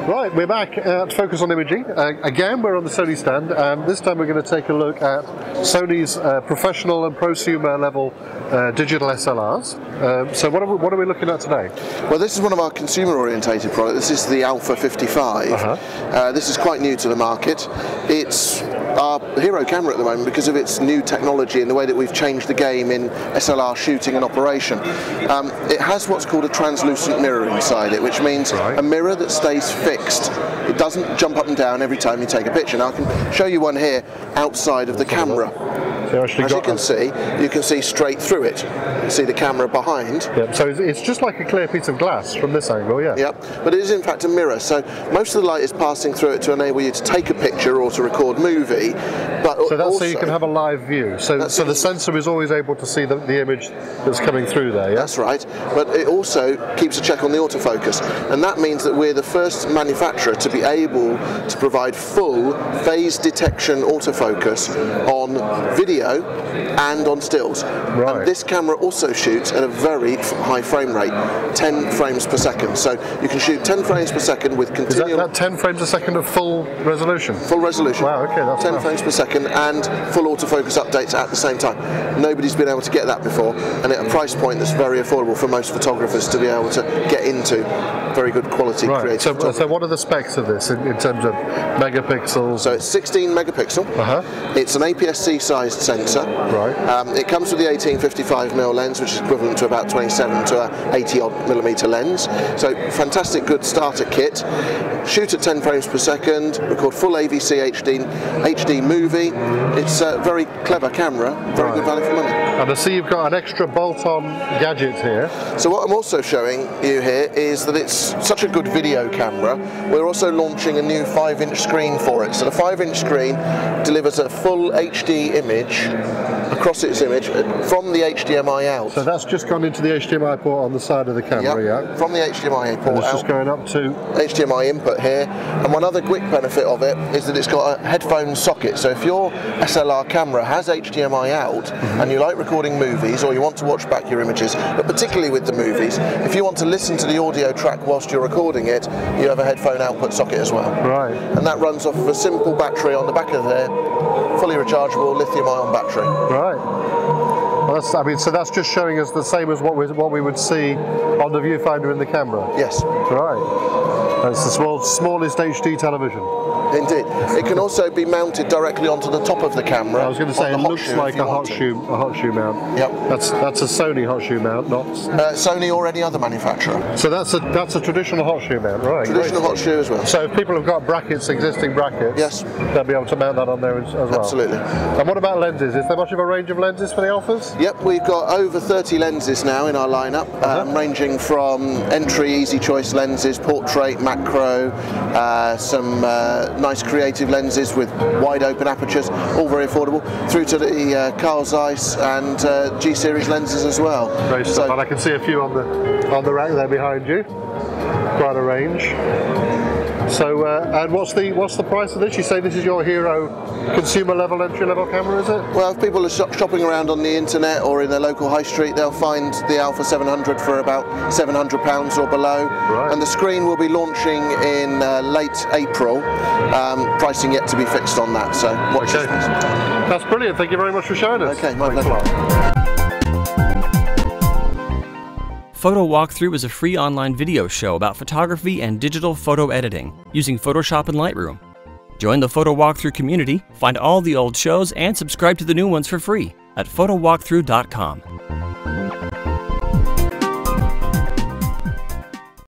Right, we're back at Focus on Imaging. Again, we're on the Sony stand, and this time we're going to take a look at Sony's professional and prosumer level digital SLRs. So what are we looking at today? Well, this is one of our consumer-orientated products. This is the Alpha 55. This is quite new to the market. It's our hero camera at the moment because of its new technology and the way that we've changed the game in SLR shooting and operation. It has what's called a translucent mirror inside it, which means a mirror that stays fixed. It doesn't jump up and down every time you take a picture. Now I can show you one here outside of the camera. So as you can see straight through it. You see the camera behind. Yep. So it's just like a clear piece of glass from this angle, yeah. Yep. But it is in fact a mirror. So most of the light is passing through it to enable you to take a picture or to record movie. But so that's also, so you can have a live view. So the sensor is always able to see the image that's coming through there, yeah? That's right. But it also keeps a check on the autofocus. And that means that we're the first manufacturer to be able to provide full phase detection autofocus on video and on stills. Right. And this camera also shoots at a very high frame rate, 10 frames per second. So you can shoot 10 frames per second with continual... Is that 10 frames a second of full resolution? Full resolution. Wow, okay, that's 10 frames per second and full autofocus updates at the same time. Nobody's been able to get that before, and at a price point that's very affordable for most photographers to be able to get into very good quality creative photography. So what are the specs of this in terms of megapixels? So it's 16 megapixel. It's an APS-C sized sensor. Right. It comes with the 18-55mm lens, which is equivalent to about 27 to a 80-odd-millimeter lens. So fantastic good starter kit. Shoot at 10 frames per second, record full AVC HD movie. It's a very clever camera, very good value for money. And I see you've got an extra bolt-on gadget here. So what I'm also showing you here is that it's such a good video camera. We're also launching a new 5-inch screen for it. So the 5-inch screen delivers a full HD image across its image from the HDMI out. So that's just gone into the HDMI port on the side of the camera, yeah? From the HDMI port and it's out. Just going up to HDMI input here. And one other quick benefit of it is that it's got a headphone socket. So if your SLR camera has HDMI out and you like recording movies or you want to watch back your images, but particularly with the movies, if you want to listen to the audio track whilst you're recording it, you have a headphone output socket as well. Right. And that runs off of a simple battery on the back of there, fully rechargeable lithium-ion battery. Right. Well, so that's just showing us the same as what we would see on the viewfinder in the camera. Yes. Right. That's the smallest HD television. Indeed. It can also be mounted directly onto the top of the camera. I was going to say it looks like a hot shoe mount. Yep. That's a Sony hot shoe mount, not Sony or any other manufacturer. So that's a traditional hot shoe mount, right? Traditional hot shoe as well. So if people have got existing brackets, yes, they'll be able to mount that on there as well. Absolutely. And what about lenses? Is there much of a range of lenses for the Alphas? Yep, we've got over 30 lenses now in our lineup, ranging from entry, easy choice lenses, portrait, macro, some nice creative lenses with wide open apertures, all very affordable, through to the Carl Zeiss and G series lenses as well. Great stuff. And I can see a few on the rack there behind you. Quite a range. So, and what's the price of this? You say this is your hero consumer level, entry level camera, is it? Well, if people are shopping around on the internet or in their local high street, they'll find the Alpha 700 for about £700 or below. Right. And the screen will be launching in late April. Pricing yet to be fixed on that, so watch this. That's brilliant. Thank you very much for showing us. Okay, my pleasure. Photo Walkthrough is a free online video show about photography and digital photo editing using Photoshop and Lightroom. Join the Photo Walkthrough community, find all the old shows, and subscribe to the new ones for free at photowalkthrough.com.